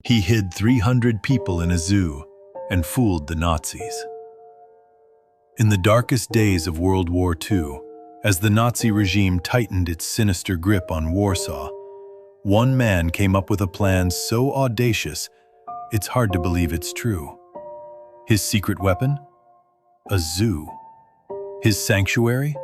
He hid 300 people in a zoo and fooled the Nazis. In the darkest days of World War II, as the Nazi regime tightened its sinister grip on Warsaw, one man came up with a plan so audacious, it's hard to believe it's true. His secret weapon? A zoo. His sanctuary?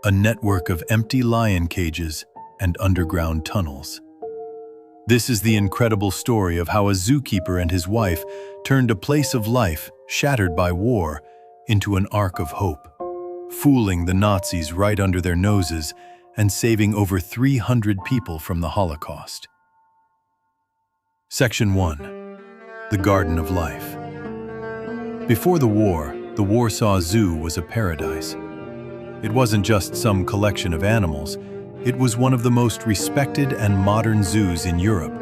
A network of empty lion cages and underground tunnels. This is the incredible story of how a zookeeper and his wife turned a place of life, shattered by war, into an ark of hope, fooling the Nazis right under their noses and saving over 300 people from the Holocaust. Section 1. The Garden of Life. Before the war, the Warsaw Zoo was a paradise. It wasn't just some collection of animals, it was one of the most respected and modern zoos in Europe,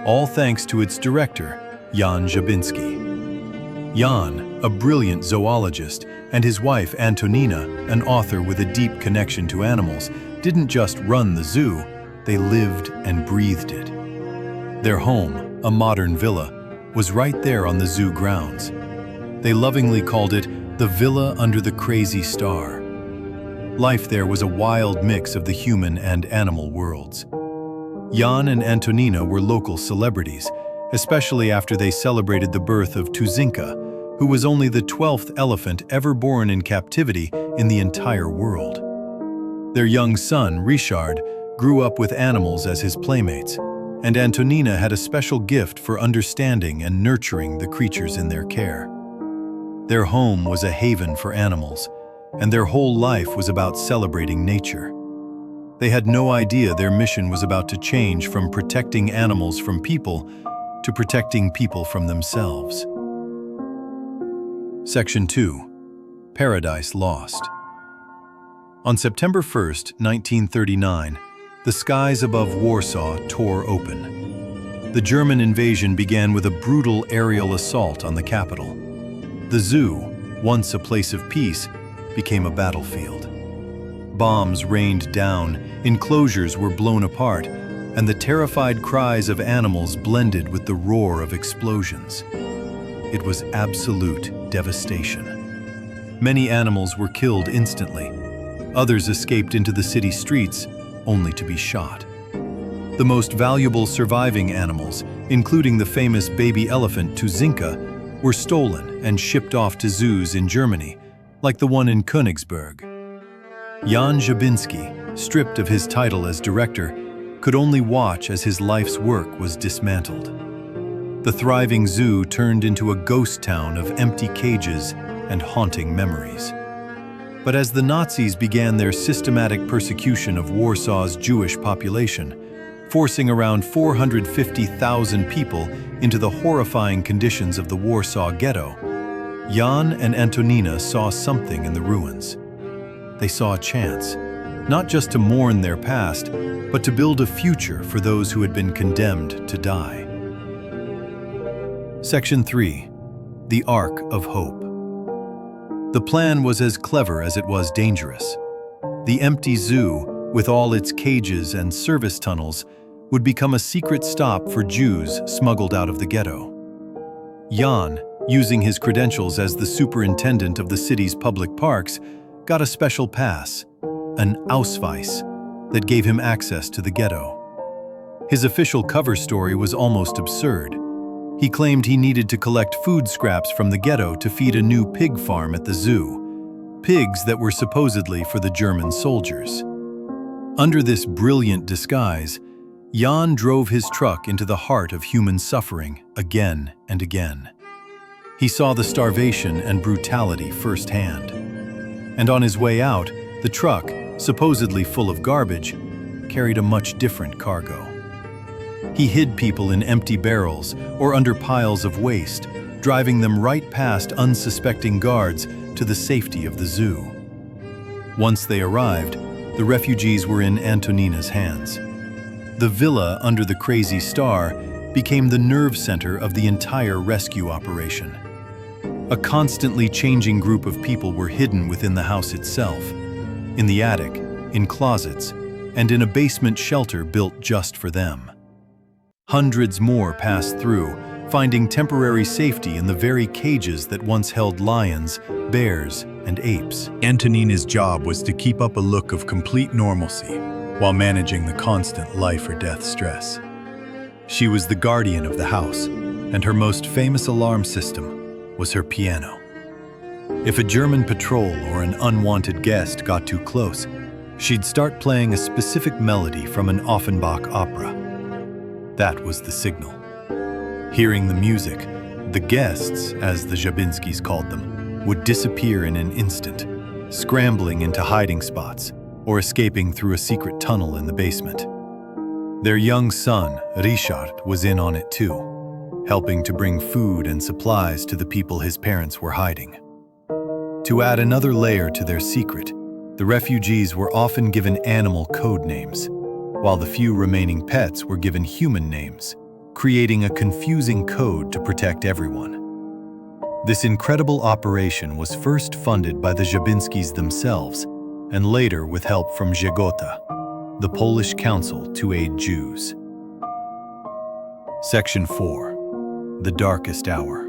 all thanks to its director, Jan Żabinski. Jan, a brilliant zoologist, and his wife Antonina, an author with a deep connection to animals, didn't just run the zoo, they lived and breathed it. Their home, a modern villa, was right there on the zoo grounds. They lovingly called it the Villa Under the Crazy Star. Life there was a wild mix of the human and animal worlds. Jan and Antonina were local celebrities, especially after they celebrated the birth of Tuzinka, who was only the 12th elephant ever born in captivity in the entire world. Their young son, Richard, grew up with animals as his playmates, and Antonina had a special gift for understanding and nurturing the creatures in their care. Their home was a haven for animals, and their whole life was about celebrating nature. They had no idea their mission was about to change from protecting animals from people to protecting people from themselves. Section 2. Paradise Lost. On September 1st, 1939, the skies above Warsaw tore open. The German invasion began with a brutal aerial assault on the capital. The zoo, once a place of peace, became a battlefield. Bombs rained down, enclosures were blown apart, and the terrified cries of animals blended with the roar of explosions. It was absolute devastation. Many animals were killed instantly. Others escaped into the city streets, only to be shot. The most valuable surviving animals, including the famous baby elephant Tuzinka, were stolen and shipped off to zoos in Germany, like the one in Königsberg. Jan Żabinski, stripped of his title as director, could only watch as his life's work was dismantled. The thriving zoo turned into a ghost town of empty cages and haunting memories. But as the Nazis began their systematic persecution of Warsaw's Jewish population, forcing around 450,000 people into the horrifying conditions of the Warsaw Ghetto, Jan and Antonina saw something in the ruins. They saw a chance, not just to mourn their past, but to build a future for those who had been condemned to die. Section 3. The Ark of Hope. The plan was as clever as it was dangerous. The empty zoo, with all its cages and service tunnels, would become a secret stop for Jews smuggled out of the ghetto. Jan, using his credentials as the superintendent of the city's public parks, got a special pass, an Ausweis, that gave him access to the ghetto. His official cover story was almost absurd. He claimed he needed to collect food scraps from the ghetto to feed a new pig farm at the zoo, pigs that were supposedly for the German soldiers. Under this brilliant disguise, Jan drove his truck into the heart of human suffering again and again. He saw the starvation and brutality firsthand. And on his way out, the truck, supposedly full of garbage, carried a much different cargo. He hid people in empty barrels or under piles of waste, driving them right past unsuspecting guards to the safety of the zoo. Once they arrived, the refugees were in Antonina's hands. The Villa Under the Crazy Star became the nerve center of the entire rescue operation. A constantly changing group of people were hidden within the house itself, in the attic, in closets, and in a basement shelter built just for them. Hundreds more passed through, finding temporary safety in the very cages that once held lions, bears, and apes. Antonina's job was to keep up a look of complete normalcy while managing the constant life or death stress. She was the guardian of the house, and her most famous alarm system was her piano. If a German patrol or an unwanted guest got too close, she'd start playing a specific melody from an Offenbach opera. That was the signal. Hearing the music, the guests, as the Jabinskis called them, would disappear in an instant, scrambling into hiding spots or escaping through a secret tunnel in the basement. Their young son, Richard, was in on it too, helping to bring food and supplies to the people his parents were hiding. To add another layer to their secret, the refugees were often given animal code names, while the few remaining pets were given human names, creating a confusing code to protect everyone. This incredible operation was first funded by the Jabinskis themselves, and later with help from Żegota, the Polish Council to Aid Jews. Section 4. The Darkest Hour.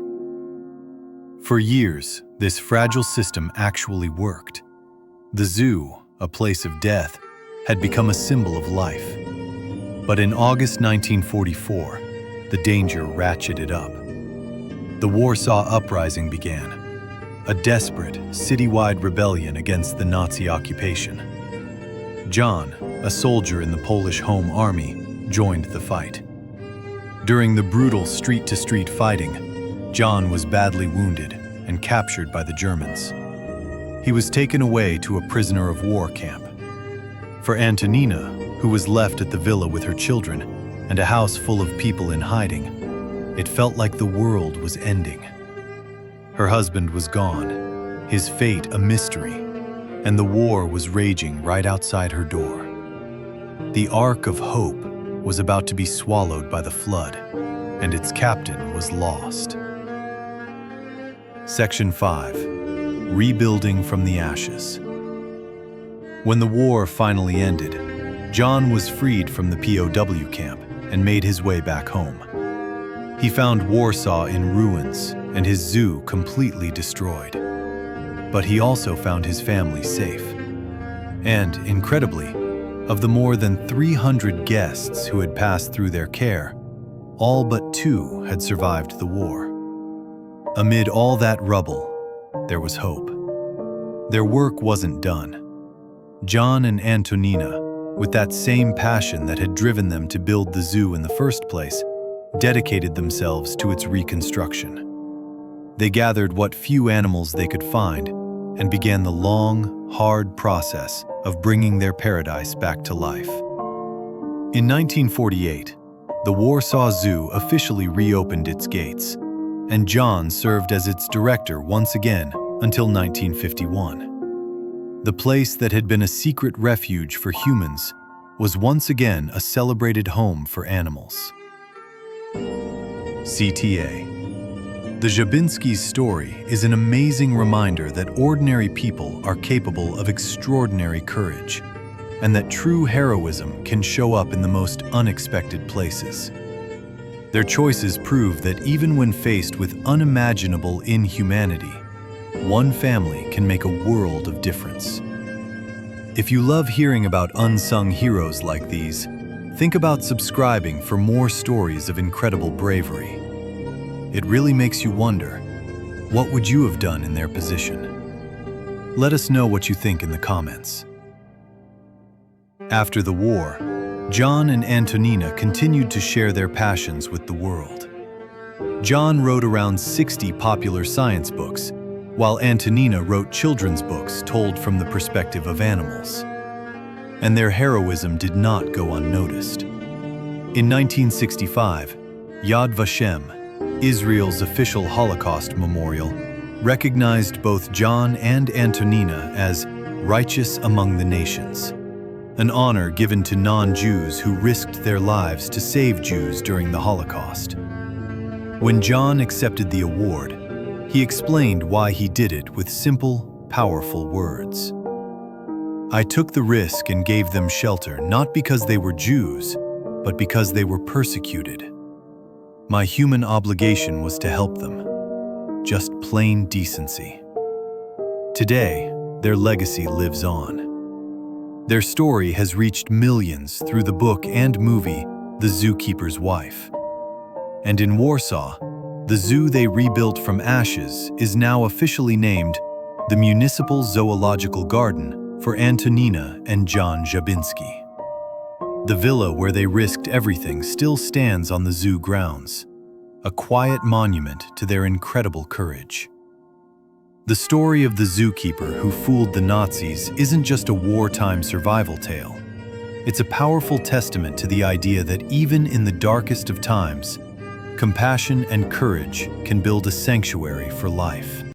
For years, this fragile system actually worked. The zoo, a place of death, had become a symbol of life. But in August 1944, the danger ratcheted up. The Warsaw Uprising began, a desperate, citywide rebellion against the Nazi occupation. John, a soldier in the Polish Home Army, joined the fight. During the brutal street-to-street fighting, John was badly wounded and captured by the Germans. He was taken away to a prisoner of war camp. For Antonina, who was left at the villa with her children and a house full of people in hiding, it felt like the world was ending. Her husband was gone, his fate a mystery, and the war was raging right outside her door. The Ark of Hope was about to be swallowed by the flood, and its captain was lost. Section 5. Rebuilding from the ashes. When the war finally ended, John was freed from the POW camp and made his way back home. He found Warsaw in ruins and his zoo completely destroyed. But he also found his family safe. And, incredibly, of the more than 300 guests who had passed through their care, all but 2 had survived the war. Amid all that rubble, there was hope. Their work wasn't done. John and Antonina, with that same passion that had driven them to build the zoo in the first place, dedicated themselves to its reconstruction. They gathered what few animals they could find and began the long, hard process of bringing their paradise back to life. In 1948, the Warsaw Zoo officially reopened its gates, and John served as its director once again until 1951. The place that had been a secret refuge for humans was once again a celebrated home for animals. CTA. The Jabinskis' story is an amazing reminder that ordinary people are capable of extraordinary courage, and that true heroism can show up in the most unexpected places. Their choices prove that even when faced with unimaginable inhumanity, one family can make a world of difference. If you love hearing about unsung heroes like these, think about subscribing for more stories of incredible bravery. It really makes you wonder, what would you have done in their position? Let us know what you think in the comments. After the war, John and Antonina continued to share their passions with the world. John wrote around 60 popular science books, while Antonina wrote children's books told from the perspective of animals. And their heroism did not go unnoticed. In 1965, Yad Vashem, Israel's official Holocaust memorial, recognized both John and Antonina as righteous among the nations, an honor given to non-Jews who risked their lives to save Jews during the Holocaust. When John accepted the award, he explained why he did it with simple, powerful words. "I took the risk and gave them shelter not because they were Jews, but because they were persecuted. My human obligation was to help them. Just plain decency. Today, their legacy lives on. Their story has reached millions through the book and movie, The Zookeeper's Wife. And in Warsaw, the zoo they rebuilt from ashes is now officially named the Municipal Zoological Garden for Antonina and John Jabinski. The villa where they risked everything still stands on the zoo grounds, a quiet monument to their incredible courage. The story of the zookeeper who fooled the Nazis isn't just a wartime survival tale. It's a powerful testament to the idea that even in the darkest of times, compassion and courage can build a sanctuary for life.